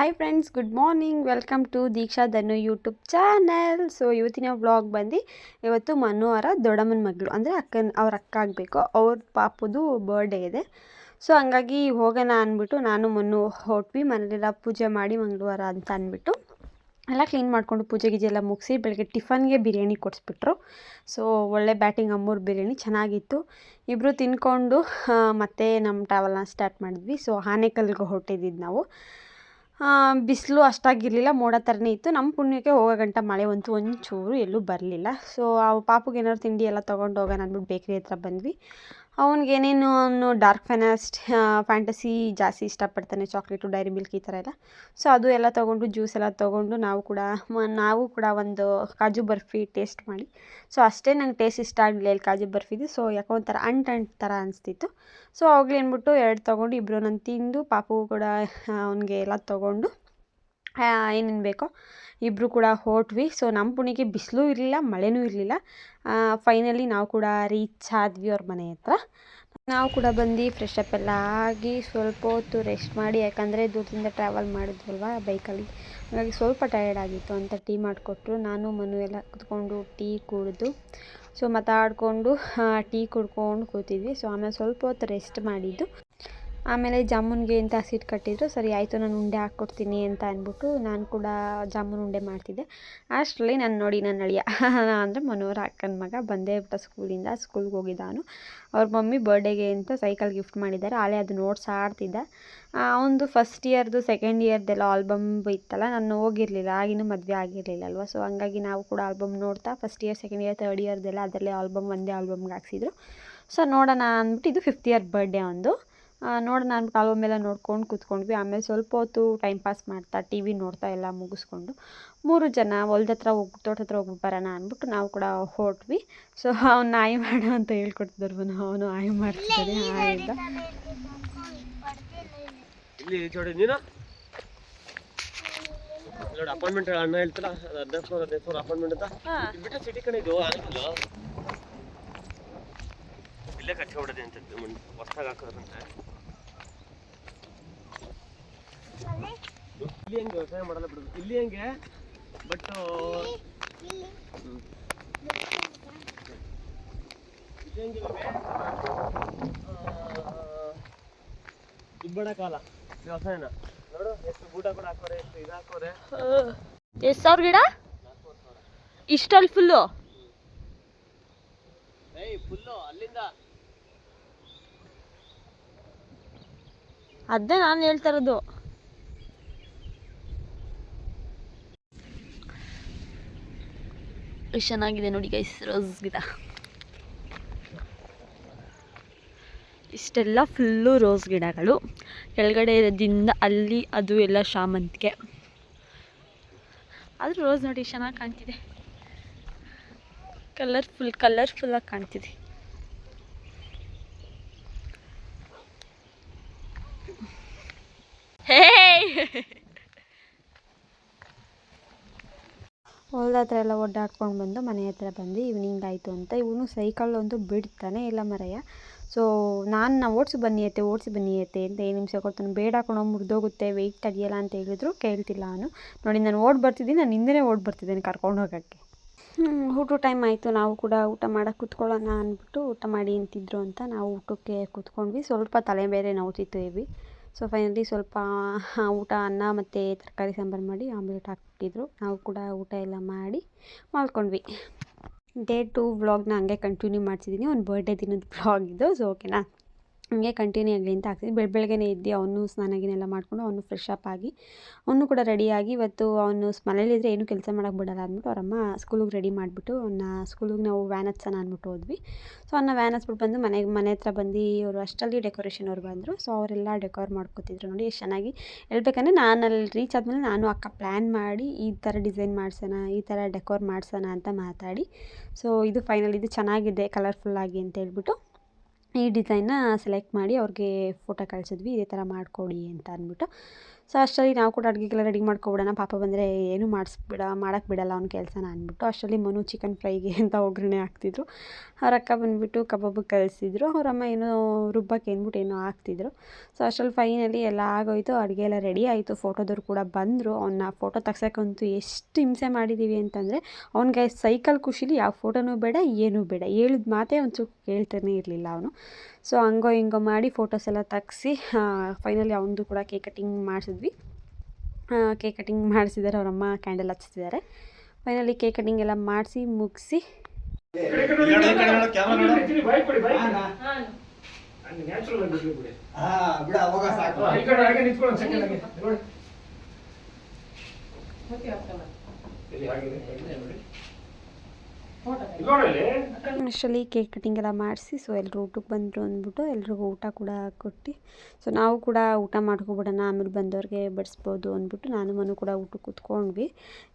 Hi friends, good morning. Welcome to Deeksha Dhanu YouTube channel. So ಇವತ್ತಿನ vlog ಬಂದು ಇವತ್ತು ಮನು ಅವರ ದೊಡ್ಡಮ್ಮನ ಮಗಳು ಅಂದರೆ ಅವ್ರ ಅಕ್ಕ ಆಗಬೇಕು, ಅವ್ರ ಪಾಪುದು ಬರ್ಡೇ ಇದೆ. ಸೊ ಹಂಗಾಗಿ ಹೋಗೋಣ ಅಂದ್ಬಿಟ್ಟು ನಾನು ಮನು ಹೊಟ್ವಿ. ಮನೇಲೆಲ್ಲ ಪೂಜೆ ಮಾಡಿ ಮಂಗಳವಾರ ಅಂತ ಅಂದ್ಬಿಟ್ಟು ಎಲ್ಲ ಕ್ಲೀನ್ ಮಾಡಿಕೊಂಡು ಪೂಜೆ ಗೀಜೆ ಎಲ್ಲ ಮುಗಿಸಿ ಬೆಳಗ್ಗೆ ಟಿಫನ್ಗೆ ಬಿರಿಯಾನಿ ಕೊಡಿಸ್ಬಿಟ್ರು. ಸೊ ಒಳ್ಳೆ ಬ್ಯಾಟಿಂಗ್ ಅಮ್ಮೂರು ಬಿರಿಯಾನಿ ಚೆನ್ನಾಗಿತ್ತು. ಇಬ್ಬರು ತಿನ್ಕೊಂಡು ಮತ್ತೆ ನಮ್ಮ ಟ್ರಾವೆಲ್ನ ಸ್ಟಾರ್ಟ್ ಮಾಡಿದ್ವಿ. ಸೊ ಆನೇಕಲ್ಗೆ ಹೊರಟಿದ್ದು ನಾವು. ಬಿಸಿಲು ಅಷ್ಟಾಗಿರಲಿಲ್ಲ, ಮೋಡ ಥರನೇ ಇತ್ತು. ನಮ್ಮ ಪುಣ್ಯಕ್ಕೆ ಹೋಗೋ ಗಂಟ ಮಳೆ ಅಂತೂ ಒಂಚೂರು ಎಲ್ಲೂ ಬರಲಿಲ್ಲ. ಸೊ ಆ ಪಾಪುಗೆ ಏನಾದ್ರು ತಿಂಡಿ ಎಲ್ಲ ತೊಗೊಂಡು ಹೋಗೋಣ ಅಂದ್ಬಿಟ್ಟು ಬೇಕ್ರಿ ಹತ್ರ ಬಂದ್ವಿ. ಅವನಿಗೇನೇನು ಅವನು ಡಾರ್ಕ್ ಫ್ಯಾಂಟಸಿ ಜಾಸ್ತಿ ಇಷ್ಟಪಡ್ತಾನೆ, ಚಾಕ್ಲೇಟು, ಡೈರಿ ಮಿಲ್ಕ್ ಈ ಥರ ಎಲ್ಲ. ಸೊ ಅದು ಎಲ್ಲ ತೊಗೊಂಡು ಜ್ಯೂಸ್ ಎಲ್ಲ ತೊಗೊಂಡು ನಾವು ಕೂಡ ಒಂದು ಕಾಜು ಬರ್ಫಿ ಟೇಸ್ಟ್ ಮಾಡಿ. ಸೊ ಅಷ್ಟೇ ನಂಗೆ ಟೇಸ್ಟ್ ಇಷ್ಟ ಆಗಲಿಲ್ಲ ಇಲ್ಲಿ ಕಾಜು ಬರ್ಫಿದು. ಸೊ ಯಾಕೋ ಒಂಥರ ಅಂಟು ಥರ ಅನಿಸ್ತಿತ್ತು. ಸೊ ಅವಾಗಲೇ ಅಂದ್ಬಿಟ್ಟು 2 ತೊಗೊಂಡು ಇಬ್ಬರು ನಾನು ತಿಂದು ಪಾಪು ಕೂಡ ಅವನಿಗೆ ಎಲ್ಲ ತೊಗೊಂಡು ಏನೇನು ಬೇಕೋ ಇಬ್ಬರು ಕೂಡ ಹೊರಟ್ವಿ. ಸೊ ನಮ್ಮ ಪುಣ್ಯಕ್ಕೆ ಬಿಸಿಲೂ ಇರಲಿಲ್ಲ, ಮಳೆನೂ ಇರಲಿಲ್ಲ. ಫೈನಲಿ ನಾವು ಕೂಡ ರೀಚ್ ಆದ್ವಿ ಅವ್ರ ಮನೆ ಹತ್ರ. ನಾವು ಕೂಡ ಬಂದು ಫ್ರೆಶ್ ಅಪ್ ಎಲ್ಲ ಆಗಿ ಸ್ವಲ್ಪ ಹೊತ್ತು ರೆಸ್ಟ್ ಮಾಡಿ, ಯಾಕಂದರೆ ದೂರದಿಂದ ಟ್ರಾವೆಲ್ ಮಾಡಿದ್ವಲ್ವ ಬೈಕಲ್ಲಿ, ಹಾಗಾಗಿ ಸ್ವಲ್ಪ ಟಯರ್ಡ್ ಆಗಿತ್ತು ಅಂತ ಟೀ ಮಾಡಿಕೊಟ್ರು. ನಾನು ಮನು ಎಲ್ಲ ಕುತ್ಕೊಂಡು ಟೀ ಕುಡಿದು ಸೊ ಮಾತಾಡಿಕೊಂಡು ಟೀ ಕುಡ್ಕೊಂಡು ಕೂತಿದ್ವಿ. ಸೊ ಆಮೇಲೆ ಸ್ವಲ್ಪ ಹೊತ್ತು ರೆಸ್ಟ್ ಮಾಡಿದ್ದು. ಆಮೇಲೆ ಜಾಮೂನ್ಗೆ ಅಂತ ಹಸಿಟ್ಟು ಕಟ್ಟಿದ್ರು. ಸರಿ ಆಯಿತು, ನಾನು ಉಂಡೆ ಹಾಕ್ಕೊಡ್ತೀನಿ ಅಂತ ಅಂದ್ಬಿಟ್ಟು ನಾನು ಕೂಡ ಜಾಮೂನು ಉಂಡೆ ಮಾಡ್ತಿದ್ದೆ. ಅಷ್ಟರಲ್ಲಿ ನನ್ನ ಅಳಿಯ ಅಂದರೆ ಮನೋಹರ ಅಕ್ಕನ ಮಗ ಬಂದೇ ಬಿಟ್ಟ ಸ್ಕೂಲಿಂದ. ಸ್ಕೂಲ್ಗೆ ಹೋಗಿದ್ದಾನು. ಅವ್ರ ಮಮ್ಮಿ ಬರ್ಡೇಗೆ ಅಂತ ಸೈಕಲ್ ಗಿಫ್ಟ್ ಮಾಡಿದ್ದಾರೆ. ಆಳೆ ಅದು ನೋಟ್ಸ್ ಆಡ್ತಿದ್ದ. ಅವನದು ಫಸ್ಟ್ ಇಯರ್ದು ಸೆಕೆಂಡ್ ಇಯರ್ದೆಲ್ಲ ಆಲ್ಬಮ್ ಇತ್ತಲ್ಲ, ನಾನು ಹೋಗಿರಲಿಲ್ಲ, ಆಗಿನ್ನೂ ಮದುವೆ ಆಗಿರಲಿಲ್ಲ ಅಲ್ವ. ಸೊ ಹಂಗಾಗಿ ನಾವು ಕೂಡ ಆಲ್ಬಮ್ ನೋಡ್ತಾ first year, second year, third ಇಯರ್ದೆಲ್ಲ ಅದರಲ್ಲೇ ಒಂದೇ ಆಲ್ಬಮ್ಗೆ ಹಾಕ್ಸಿದ್ರು. ಸೊ ನೋಡೋಣ ಅಂದ್ಬಿಟ್ಟು ಇದು 5th ಇಯರ್ ಬರ್ಡೇ ಒಂದು ನೋಡೋಣ ಅಂದ್ಬಿಟ್ಟು ಆಲ್ಬಮ್ ಎಲ್ಲ ನೋಡ್ಕೊಂಡು ಕೂತ್ಕೊಂಡ್ವಿ. ಆಮೇಲೆ ಸ್ವಲ್ಪ ಹೊತ್ತು ಟೈಮ್ ಪಾಸ್ ಮಾಡ್ತಾ ಟಿ ವಿ ನೋಡ್ತಾ ಎಲ್ಲ ಮುಗಿಸ್ಕೊಂಡು 3 ಜನ ಹೊಲ್ದ ಹತ್ರ ತೋಟ ಹತ್ರ ಹೋಗ್ಬಿಟ್ಟು ಬರೋಣ ಅಂದ್ಬಿಟ್ಟು ನಾವು ಕೂಡ ಹೊರಟ್ವಿ. ಸೊ ಅವ್ನು ನಾಯಿ ಮಾಡು ಅಂತ ಹೇಳ್ಕೊಡ್ತಿದ್ರು. ಅವನು ಆಯಿ ಮಾಡ್ತಿದ್ದಾನೆ. ಆಯಿಂದ ಅಪಾಯಿಂಟ್ಮೆಂಟ್ ಅಣ್ಣ ಹೇಳ್ತಾರ 15,000 ಅಪಾಯಿಂಟ್ಮೆಂಟ್ ಅಂತ ಬಿಟ್ಟು ಸಿಟಿ ಕಡೆ ಇದು ಇಲ್ಲೇ ಕಟ್ಟಿ ಹೊಡೆದೆ ಅಂತ ಹೊಸ್ತಾಗ ಹಾಕೋದಂತೆ. ಇಲ್ಲಿ ಹೆಂಗೆ ವ್ಯವಸಾಯ ಮಾಡಲ್ಲ ಬಿಡೋದು, ಇಲ್ಲಿ ಹೆಂಗೆ ಬಟ್ ಇಲ್ಲಿ ಹೆಂಗೆ ದುಬ್ಬಣ ಕಾಲ ವ್ಯವಸಾಯನ ನೋಡು, ಎಷ್ಟು ಬೂಟ ಕೂಡ ಹಾಕೋರೆ, ಎಷ್ಟು ಇದು ಹಾಕೋರೆ. ಎಷ್ಟು ಸಾವಿರ ಗಿಡ ಇಷ್ಟಲ್ಲಿ ಫುಲ್ಲು ಅಲ್ಲಿಂದ ಅದೇ ನಾನು ಹೇಳ್ತಾ ಇರೋದು. ಎಷ್ಟು ಚೆನ್ನಾಗಿದೆ ನೋಡಿ ಗೈಸ್ ರೋಸ್ ಗಿಡ. ಇಷ್ಟೆಲ್ಲ ಫುಲ್ಲು ರೋಸ್ ಗಿಡಗಳು. ಕೆಳಗಡೆ ಇರೋದ್ರಿಂದ ಅಲ್ಲಿ ಅದು ಎಲ್ಲ ಶಾಮಂತಿಗೆ. ಆದರೂ ರೋಸ್ ನೋಡಿ ಚೆನ್ನಾಗಿ ಕಾಣ್ತಿದೆ, ಕಲರ್ಫುಲ್ಲಾಗಿ ಕಾಣ್ತಿದೆ. ಹೇ ಹೊಲ್ದ ಹತ್ರ ಎಲ್ಲ ಓಡಾಡ್ಕೊಂಡು ಬಂದು ಮನೆ ಹತ್ರ ಬಂದು ಈವ್ನಿಂಗ್ ಆಯಿತು ಅಂತ ಇವನು ಸೈಕಲ್ ಅಂತೂ ಬಿಡ್ತಾನೆ ಇಲ್ಲ ಮರೆಯ. ಸೊ ನಾನು ಓಡಿಸಿ ಬನ್ನಿ ಅತ್ತೆ ಅಂತ 5 ನಿಮಿಷ ಕೊಡ್ತಾನೆ. ಬೇಡ ಕಣೋ ಮುರಿದೋಗುತ್ತೆ, ವೆಯ್ಟ್ ತಡೆಯಲ್ಲ ಅಂತ ಹೇಳಿದ್ರು, ಕೇಳ್ತಿಲ್ಲ ಅವನು. ನೋಡಿ ನಾನು ಬರ್ತಿದ್ದೀನಿ, ನಾನು ಹಿಂದೆ ಬರ್ತಿದ್ದೇನೆ ಕರ್ಕೊಂಡು ಹೋಗೋಕ್ಕೆ. ಊಟ ಟೈಮ್ ಆಯಿತು. ನಾವು ಕೂಡ ಊಟ ಮಾಡೋಕ್ಕೆ ಕೂತ್ಕೊಳ್ಳೋಣ ಅಂದ್ಬಿಟ್ಟು ಊಟ ಮಾಡಿ ಅಂತಿದ್ರು ಅಂತ ನಾವು ಊಟಕ್ಕೆ ಕೂತ್ಕೊಂಡ್ವಿ. ಸ್ವಲ್ಪ ತಲೆ ಬೇರೆ ನೋವ್ತಿತ್ತು ಹೆವಿ. ಸೊ ಫೈನಲಿ ಸ್ವಲ್ಪ ಊಟ, ಅನ್ನ ಮತ್ತು ತರಕಾರಿ ಸಾಂಬಾರು ಮಾಡಿ ಆಮ್ಲೆಟ್ ಹಾಕ್ಬಿಟ್ಟಿದ್ರು. ನಾವು ಕೂಡ ಊಟ ಎಲ್ಲ ಮಾಡಿ ಮಾಡ್ಕೊಂಡ್ವಿ. ಡೇ 2 ವ್ಲಾಗ್ನ ಹಂಗೆ ಕಂಟಿನ್ಯೂ ಮಾಡ್ತಿದ್ದೀನಿ. ಒಂದು ಬರ್ಡೇ ದಿನದ ವ್ಲಾಗ್ ಇದು. ಸೊ ಓಕೆನಾ, ಹಂಗೆ ಕಂಟಿನ್ಯೂ ಆಗಲಿ ಅಂತ ಹಾಕ್ತಿದ್ವಿ. ಬೆಳಗ್ಗೆನೇ ಇದ್ದು ಅವನು ಸ್ನಾನಗಿನೆಲ್ಲ ಮಾಡಿಕೊಂಡು ಅವನು ಫ್ರೆಶ್ ಅಪ್ ಆಗಿ ಅವನು ಕೂಡ ರೆಡಿಯಾಗಿ, ಇವತ್ತು ಅವನು ಮನೇಲಿದ್ದರೆ ಏನೂ ಕೆಲಸ ಮಾಡೋಕ್ಕೆ ಬಿಡಲ್ಲ ಅಂದ್ಬಿಟ್ಟು ಅವರಮ್ಮ ಸ್ಕೂಲಿಗೆ ರೆಡಿ ಮಾಡಿಬಿಟ್ಟು ಅವನ್ನ ಸ್ಕೂಲಿಗೆ ನಾವು ವ್ಯಾನ್ ಹತ್ಸೋಣ ಅಂದ್ಬಿಟ್ಟು ಹೋದ್ವಿ. ಸೊ ಅವನ್ನ ವ್ಯಾನ್ ಹತ್ಬಿಟ್ಟು ಬಂದು ಮನೆ ಹತ್ರ ಬಂದು ಅವರು ಅಷ್ಟರಲ್ಲಿ ಡೆಕೋರೇಷನ್ ಅವ್ರು ಬಂದರು. ಸೊ ಅವರೆಲ್ಲ ಡೆಕೋರ್ ಮಾಡ್ಕೊತಿದ್ರು ನೋಡಿ ಎಷ್ಟು ಚೆನ್ನಾಗಿ. ಹೇಳ್ಬೇಕಂದ್ರೆ ನಾನು ಅಲ್ಲಿ ರೀಚ್ ಆದಮೇಲೆ ನಾನು ಅಕ್ಕ ಪ್ಲ್ಯಾನ್ ಮಾಡಿ ಈ ಥರ ಡಿಸೈನ್ ಮಾಡಿಸೋಣ, ಈ ಥರ ಡೆಕೋರ್ ಮಾಡಿಸೋಣ ಅಂತ ಮಾತಾಡಿ, ಸೊ ಇದು ಫೈನಲ್, ಇದು ಚೆನ್ನಾಗಿದೆ ಕಲರ್ಫುಲ್ಲಾಗಿ ಅಂತ ಹೇಳ್ಬಿಟ್ಟು ಈ ಡಿಸೈನ್ನ ಸೆಲೆಕ್ಟ್ ಮಾಡಿ ಅವ್ರಿಗೆ ಫೋಟೋ ಕಳಿಸಿದ್ವಿ. ಇದೇ ಥರ ಮಾಡಿಕೊಡಿ ಅಂತ ಅಂದ್ಬಿಟ್ಟು. ಸೊ ಅಷ್ಟರಲ್ಲಿ ನಾವು ಕೂಡ ಅಡುಗೆಗೆಲ್ಲ ರೆಡಿ ಮಾಡ್ಕೊಬಿಡೋಣ, ಪಾಪ ಬಂದರೆ ಏನೂ ಮಾಡೋಕ್ಕೆ ಬಿಡಲ್ಲ ಅವ್ನ ಕೆಲಸನ ಅಂದ್ಬಿಟ್ಟು. ಅಷ್ಟರಲ್ಲಿ ಮನು ಚಿಕನ್ ಫ್ರೈಗೆ ಅಂತ ಒಗ್ಗರಣೆ ಹಾಕ್ತಿದ್ರು. ಅವ್ರ ಅಕ್ಕ ಬಂದುಬಿಟ್ಟು ಕಬಾಬ್ ಕಳಿಸಿದ್ರು, ಅವರಮ್ಮ ಏನೋ ರುಬ್ಬಕ್ಕೆ ಅಂದ್ಬಿಟ್ಟು ಏನೋ ಹಾಕ್ತಿದ್ರು. ಸೊ ಅಷ್ಟರಲ್ಲಿ ಫೈನಲಿ ಎಲ್ಲ ಆಗೋಯ್ತು, ಅಡುಗೆ ಎಲ್ಲ ರೆಡಿ ಆಯಿತು. ಫೋಟೋದವ್ರು ಕೂಡ ಬಂದರು. ಅವನ್ನ ಫೋಟೋ ತೆಗ್ಸೋಕ್ಕಂತೂ ಎಷ್ಟು ಹಿಂಸೆ ಮಾಡಿದ್ದೀವಿ ಅಂತಂದರೆ, ಅವ್ನಿಗೆ ಸೈಕಲ್ ಖುಷಿಲಿ ಯಾವ ಫೋಟೋನೂ ಬೇಡ, ಏನೂ ಬೇಡ, ಹೇಳಿದ ಮಾತೇ ಒಂಚೂರು ಕೇಳ್ತಾನೆ ಇರಲಿಲ್ಲ ಅವನು. ಸೊ ಹಂಗೋ ಹಿಂಗೋ ಮಾಡಿ ಫೋಟೋಸ್ ಎಲ್ಲ ತೆಗ್ಸಿ ಫೈನಲಿ ಅವನದು ಕೂಡ ಕೇಕ್ ಕಟಿಂಗ್ ಮಾಡಿಸಿದ್ವಿ. ಕೇಕ್ ಕಟಿಂಗ್ ಮಾಡಿಸಿದ್ದಾರೆ, ಅವರಮ್ಮ ಕ್ಯಾಂಡಲ್ ಹಚ್ತಿದ್ದಾರೆ. ಫೈನಲಿ ಕೇಕ್ ಕಟಿಂಗ್ ಎಲ್ಲ ಮಾಡಿಸಿ ಮುಗಿಸಿ ಅಷ್ಟರಲ್ಲಿ ಕೇಕ್ ಕಟಿಂಗ್ ಎಲ್ಲ ಮಾಡಿಸಿ ಸೊ ಎಲ್ಲರೂ ಊಟಕ್ಕೆ ಬಂದರು ಅಂದ್ಬಿಟ್ಟು ಎಲ್ರಿಗೂ ಊಟ ಕೂಡ ಕೊಟ್ಟು ಸೊ ನಾವು ಕೂಡ ಊಟ ಮಾಡ್ಕೊಬಿಡೋಣ, ಆಮೇಲೆ ಬಂದವ್ರಿಗೆ ಬಡಿಸ್ಬೋದು ಅಂದ್ಬಿಟ್ಟು ನಾನು ಮನು ಕೂಡ ಊಟಕ್ಕೆ ಕೂತ್ಕೊಂಡ್ವಿ.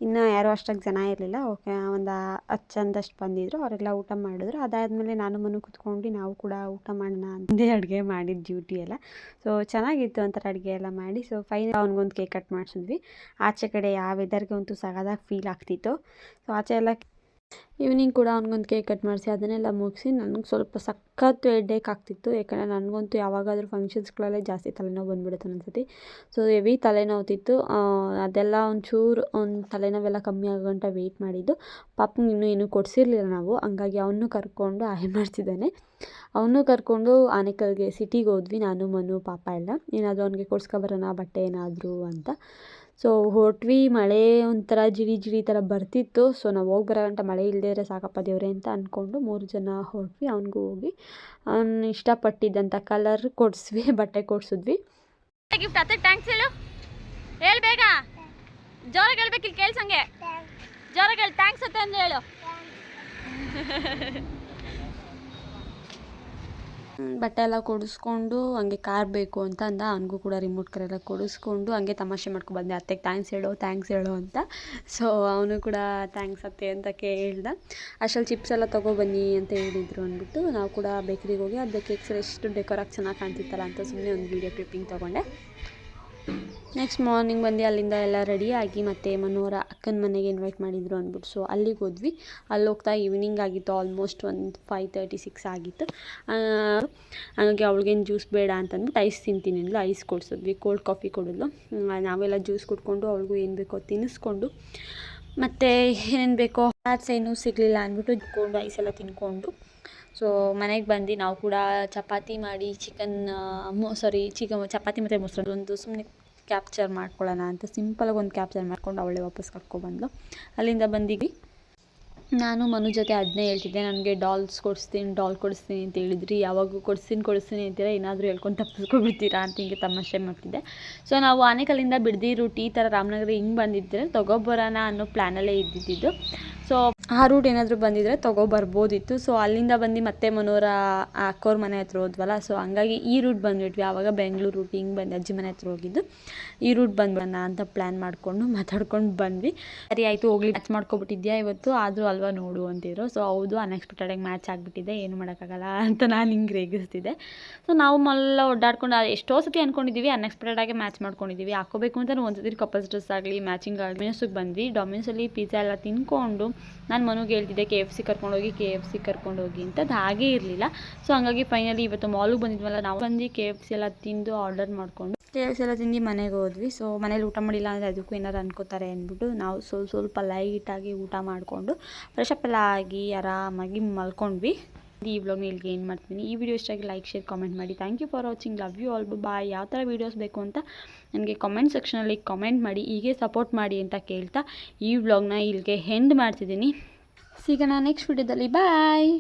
ಇನ್ನು ಯಾರೂ ಅಷ್ಟಾಗಿ ಜನ ಇರಲಿಲ್ಲ, ಓಕೆ ಒಂದು 10 ಜನದಷ್ಟು ಬಂದಿದ್ದರು, ಅವರೆಲ್ಲ ಊಟ ಮಾಡಿದ್ರು. ಅದಾದಮೇಲೆ ನಾನು ಮನು ಕೂತ್ಕೊಂಡು ನಾವು ಕೂಡ ಊಟ ಮಾಡೋಣ ಅಂದೇ ಅಡುಗೆ ಮಾಡಿದ ಡ್ಯೂಟಿ ಎಲ್ಲ. ಸೊ ಚೆನ್ನಾಗಿತ್ತು ಒಂಥರ ಅಡುಗೆ ಎಲ್ಲ ಮಾಡಿ. ಸೊ ಫೈನಲ್ ಅವ್ನಿಗೊಂದು ಕೇಕ್ ಕಟ್ ಮಾಡಿಸಿದ್ವಿ. ಆಚೆ ಕಡೆ ಆ ವೆದರ್ಗೆ ಅಂತೂ ಸಗದಾಗಿ ಫೀಲ್ ಆಗ್ತಿತ್ತು. ಸೊ ಆಚೆ ಎಲ್ಲ ಈವ್ನಿಂಗ್ ಕೂಡ ಅವ್ನಿಗೊಂದು ಕೇಕ್ ಕಟ್ ಮಾಡಿಸಿ ಅದನ್ನೆಲ್ಲ ಮುಗಿಸಿ ನನಗೆ ಸ್ವಲ್ಪ ಸಖತ್ತು ಹೆಡ್ಡೇಕ್ ಆಗ್ತಿತ್ತು. ಯಾಕಂದರೆ ನನಗಂತೂ ಯಾವಾಗಾದರೂ ಫಂಕ್ಷನ್ಸ್ಗಳಲ್ಲೇ ಜಾಸ್ತಿ ತಲೆನೋವು ಬಂದುಬಿಡುತ್ತೆ ಒಂದೊಂದ್ಸತಿ. So heavy ತಲೆನೋವ್ತಿತ್ತು. ಅದೆಲ್ಲ ಒಂಚೂರು ತಲೆನೋವೆಲ್ಲ ಕಮ್ಮಿ ಆಗೋ ಗಂಟ ವೆಯ್ಟ್ ಮಾಡಿದ್ದು. ಪಾಪಂಗೆ ಇನ್ನೂ ಕೊಡಿಸಿರ್ಲಿಲ್ಲ ನಾವು, ಹಂಗಾಗಿ ಅವನು ಕರ್ಕೊಂಡು ಆಯ್ ಮಾಡ್ತಿದ್ದಾನೆ. ಅವನು ಕರ್ಕೊಂಡು ಆನೇಕಲ್ಗೆ ಸಿಟಿಗೆ ಹೋದ್ವಿ, ನಾನು ಮನು ಪಾಪ ಎಲ್ಲ. ಏನಾದರೂ ಅವ್ನಿಗೆ ಕೊಡ್ಸ್ಕೊಬರೋಣ ಬಟ್ಟೆ ಏನಾದರೂ ಅಂತ. ಸೊ ಹೊರಟ್ವಿ. ಮಳೆ ಒಂಥರ ಜಿಡಿ ಜಿಡಿ ಥರ ಬರ್ತಿತ್ತು. ಸೊ ನಾವು ಹೋಗಿ ಬರೋ ಗಂಟ ಮಳೆ ಇಲ್ಲದೇ ಇದ್ರೆ ಸಾಕಪ್ಪ ದೇವ್ರೆ ಅಂತ ಅಂದ್ಕೊಂಡು 3 ಜನ ಹೊರಟ್ವಿ. ಅವ್ನಿಗೂ ಹೋಗಿ ಅವ್ನು ಇಷ್ಟಪಟ್ಟಿದ್ದಂಥ ಕಲರ್ ಕೊಡಿಸ್ವಿ, ಬಟ್ಟೆ ಕೊಡಿಸಿದ್ವಿ. ಗಿಫ್ಟ್ ಅತ್ತೆ ಥ್ಯಾಂಕ್ಸ್ ಹೇಳು, ಹೇಳು ಬೇಗ, ಜೋರಾಗಿ ಹೇಳ್ಬೇಕಿಲ್ಲ ಕೇಳ್ಸಂಗೆ, ಜೋರಾಗಿ ಹೇಳಿ ಥ್ಯಾಂಕ್ಸ್ ಅತ್ತೆ ಅಂತ ಹೇಳು. ಬಟ್ಟೆ ಎಲ್ಲ ಕೊಡಿಸ್ಕೊಂಡು ಹಂಗೆ ಕಾರ್ ಬೇಕು ಅಂತ ಅಂದ. ಅವನಿಗೂ ಕೂಡ ರಿಮೋಟ್ ಕಾರ್ ಎಲ್ಲ ಕೊಡಿಸ್ಕೊಂಡು ಹಂಗೆ ತಮಾಷೆ ಮಾಡ್ಕೊಬಂದೆ, ಅತ್ತೆಗೆ ಥ್ಯಾಂಕ್ಸ್ ಹೇಳು ಅಂತ. ಸೊ ಅವನು ಕೂಡ ಥ್ಯಾಂಕ್ಸ್ ಅತ್ತೆ ಅಂತ ಕೇಳ್ದ. ಅಷ್ಟರಲ್ಲಿ ಚಿಪ್ಸ್ ಎಲ್ಲ ತೊಗೊಬನ್ನಿ ಅಂತ ಹೇಳಿದರು ಅಂದ್ಬಿಟ್ಟು ನಾವು ಕೂಡ ಬೇಕ್ರಿಗೆ ಹೋಗಿ ಅದು ಕೇಕ್ಸ್ ಎಷ್ಟು ಡೆಕೋರಾಗಿ ಚೆನ್ನಾಗಿ ಕಾಣ್ತಿತ್ತಲ್ಲ ಅಂತ ಸುಮ್ಮನೆ ಒಂದು ವೀಡಿಯೋ ಕ್ಲಿಪ್ಪಿಂಗ್ ತೊಗೊಂಡೆ. ನೆಕ್ಸ್ಟ್ ಮಾರ್ನಿಂಗ್ ಬಂದು ಅಲ್ಲಿಂದ ಎಲ್ಲ ರೆಡಿಯಾಗಿ ಮತ್ತು ಮನೋರ ಅಕ್ಕನ ಮನೆಗೆ ಇನ್ವೈಟ್ ಮಾಡಿದರು ಅಂದ್ಬಿಟ್ಟು ಸೊ ಅಲ್ಲಿಗೆ ಹೋದ್ವಿ. ಅಲ್ಲಿ ಹೋಗ್ತಾ ಈವ್ನಿಂಗ್ ಆಗಿತ್ತು, ಆಲ್ಮೋಸ್ಟ್ ಒಂದು 5:36 ಆಗಿತ್ತು. ಹಾಗಾಗಿ ಅವಳಿಗೇನು ಜ್ಯೂಸ್ ಬೇಡ ಅಂತಂದ್ಬಿಟ್ಟು ಐಸ್ ತಿಂತೀನಿ ಅಂದ್ಲು, ಐಸ್ ಕೊಡಿಸಿದ್ವಿ. ಕೋಲ್ಡ್ ಕಾಫಿ ಕೊಡಿದ್ಲು. ನಾವೆಲ್ಲ ಜ್ಯೂಸ್ ಕುಡ್ಕೊಂಡು ಅವ್ಳಿಗೂ ಏನು ಬೇಕೋ ತಿನ್ನಿಸ್ಕೊಂಡು ಮತ್ತು ಏನೇನು ಬೇಕೋ ಸ್ನಾಕ್ಸ್ ಏನೂ ಸಿಗಲಿಲ್ಲ ಅಂದ್ಬಿಟ್ಟು ಇಟ್ಕೊಂಡು ಐಸ್ ಎಲ್ಲ ತಿನ್ಕೊಂಡು ಸೊ ಮನೆಗೆ ಬಂದು ನಾವು ಕೂಡ ಚಪಾತಿ ಮಾಡಿ ಚಪಾತಿ ಮತ್ತು ಮೊಸರು ಒಂದು ಸುಮ್ಮನೆ ಕ್ಯಾಪ್ಚರ್ ಮಾಡ್ಕೊಳ್ಳೋಣ ಅಂತ ಸಿಂಪಲಾಗಿ ಒಂದು ಕ್ಯಾಪ್ಚರ್ ಮಾಡ್ಕೊಂಡು ಅವಳೇ ವಾಪಸ್ ಕರ್ಕೊಬಂದ್ಲು. ಅಲ್ಲಿಂದ ಬಂದಿದ್ವಿ. ನಾನು ಮನು ಜೊತೆ ಅದನ್ನೇ ಹೇಳ್ತಿದ್ದೆ, ನನಗೆ ಡಾಲ್ ಕೊಡಿಸ್ತೀನಿ ಅಂತ ಹೇಳಿದ್ರಿ, ಯಾವಾಗೂ ಕೊಡಿಸ್ತೀನಿ ಅಂತೀರ, ಏನಾದರೂ ಹೇಳ್ಕೊಂಡು ತಪ್ಪಿಸ್ಕೊಬಿಡ್ತೀರಾ ಅಂತ ಹಿಂಗೆ ತಮಾಷೆ ಮಾಡ್ತಿದ್ದೆ. ಸೊ ನಾವು ಆನೇಕಲ್ಲಿಂದ ಬಿಡದಿ ರೂಟ್ ಈ ಥರ ರಾಮನಗರ ಹಿಂಗೆ ಬಂದಿದ್ದರೆ ತೊಗೊಬರೋಣ ಅನ್ನೋ ಪ್ಲ್ಯಾನಲ್ಲೇ ಇದ್ದಿದ್ದು. ಸೊ ಆ ರೂಟ್ ಏನಾದರೂ ಬಂದಿದ್ದರೆ ತೊಗೊಬರ್ಬೋದಿತ್ತು. ಸೊ ಅಲ್ಲಿಂದ ಬಂದು ಮತ್ತೆ ಮನೋರ ಅಕ್ಕೋರ ಮನೆ ಹತ್ರ ಹೋದ್ವಲ್ಲ, ಸೊ ಹಂಗಾಗಿ ಈ ರೂಟ್ ಬಂದುಬಿಟ್ವಿ. ಆವಾಗ ಬೆಂಗಳೂರು ರೂಟ್ ಹಿಂಗೆ ಬಂದು ಅಜ್ಜಿ ಮನೆ ಹತ್ರ ಹೋಗಿದ್ದು, ಈ ರೂಟ್ ಬಂದ್ಬಿಡೋಣ ಅಂತ ಪ್ಲ್ಯಾನ್ ಮಾಡಿಕೊಂಡು ಮಾತಾಡ್ಕೊಂಡು ಬಂದ್ವಿ. ಸರಿ ಆಯಿತು ಹೋಗ್ಲಿ, ಮ್ಯಾಚ್ ಮಾಡ್ಕೊಬಿಟ್ಟಿದ್ಯಾ ಇವತ್ತು, ಆದರೂ ಅಲ್ವಾ ನೋಡು ಅಂತಿದ್ರು. ಸೊ ಹೌದು, ಅನ್ಎಕ್ಸ್ಪೆಕ್ಟೆಡಾಗಿ ಮ್ಯಾಚ್ ಆಗಿಬಿಟ್ಟಿದೆ, ಏನು ಮಾಡೋಕ್ಕಾಗಲ್ಲ ಅಂತ ನಾನು ಹಿಂಗೆ ರೇಗಿಸ್ತಿದ್ದೆ. ಸೊ ನಾವು ಮೊಲ್ಲ ಓಡಾಡ್ಕೊಂಡು ಎಷ್ಟೋ ಸತಿ ಅಂದ್ಕೊಂಡಿದ್ದೀವಿ, ಅನ್ಎಕ್ಸ್ಪೆಕ್ಟೆಡಾಗಿ ಮ್ಯಾಚ್ ಮಾಡ್ಕೊಂಡಿದ್ದೀವಿ. ಹಾಕೋಬೇಕು ಅಂತ ಒಂದ್ಸತಿ ಕಪಲ್ಸ್ ಡ್ರೆಸ್ ಆಗಲಿ ಮ್ಯಾಚಿಂಗ್ ಆಗಲಿ ಡೊಮಿನೋಸ್ಗೆ ಬಂದ್ವಿ. ಡೊಮಿನೋಸಲ್ಲಿ ಪಿಜ್ಜಾ ಎಲ್ಲ ತಿನ್ಕೊಂಡು ನಾನು ಮನುಗೆ ಹೇಳ್ತಿದ್ದೆ KFC ಕರ್ಕೊಂಡೋಗಿ ಅಂತ. ಅದು ಹಾಗೇ ಇರಲಿಲ್ಲ. ಸೊ ಹಂಗಾಗಿ ಫೈನಲಿ ಇವತ್ತು ಮಾಲಿಗೆ ಬಂದಿದ್ವಲ್ಲ, ನಾವು ಬಂದು KFC ಎಲ್ಲ ತಿಂದು ಆರ್ಡರ್ ಮಾಡಿಕೊಂಡು KFC ಎಲ್ಲ ತಿಂದು ಮನೆಗೆ ಹೋದ್ವಿ. ಸೊ ಮನೇಲಿ ಊಟ ಮಾಡಿಲ್ಲ ಅಂದರೆ ಅದಕ್ಕೂ ಏನಾರು ಅನ್ಕೋತಾರೆ ಅಂದ್ಬಿಟ್ಟು ನಾವು ಸ್ವಲ್ಪ ಲೈಟಾಗಿ ಊಟ ಮಾಡಿಕೊಂಡು ಫ್ರೆಶ್ ಅಪ್ ಎಲ್ಲ ಆಗಿ ಆರಾಮಾಗಿ ಮಲ್ಕೊಂಡ್ವಿ. ಈ ವ್ಲಾಗ್ನ ಇಲ್ಲಿಗೆ ಏನು ಮಾಡ್ತೀನಿ. ಈ ವಿಡಿಯೋ ಇಷ್ಟಾಗಿ ಲೈಕ್ ಶೇರ್ ಕಾಮೆಂಟ್ ಮಾಡಿ. Thank you for watching. Love you all. Bye. ಯಾವ ಥರ ವೀಡಿಯೋಸ್ ಬೇಕು ಅಂತ ನನಗೆ ಕಾಮೆಂಟ್ ಸೆಕ್ಷನಲ್ಲಿ ಕಾಮೆಂಟ್ ಮಾಡಿ, ಹೀಗೆ ಸಪೋರ್ಟ್ ಮಾಡಿ ಅಂತ ಕೇಳ್ತಾ ಈ ವ್ಲಾಗ್ನ ಇಲ್ಲಿಗೆ ಎಂಡ್ ಮಾಡ್ತಿದ್ದೀನಿ. ಸಿಗೋಣ ನೆಕ್ಸ್ಟ್ ವಿಡಿಯೋದಲ್ಲಿ. ಬಾಯ್.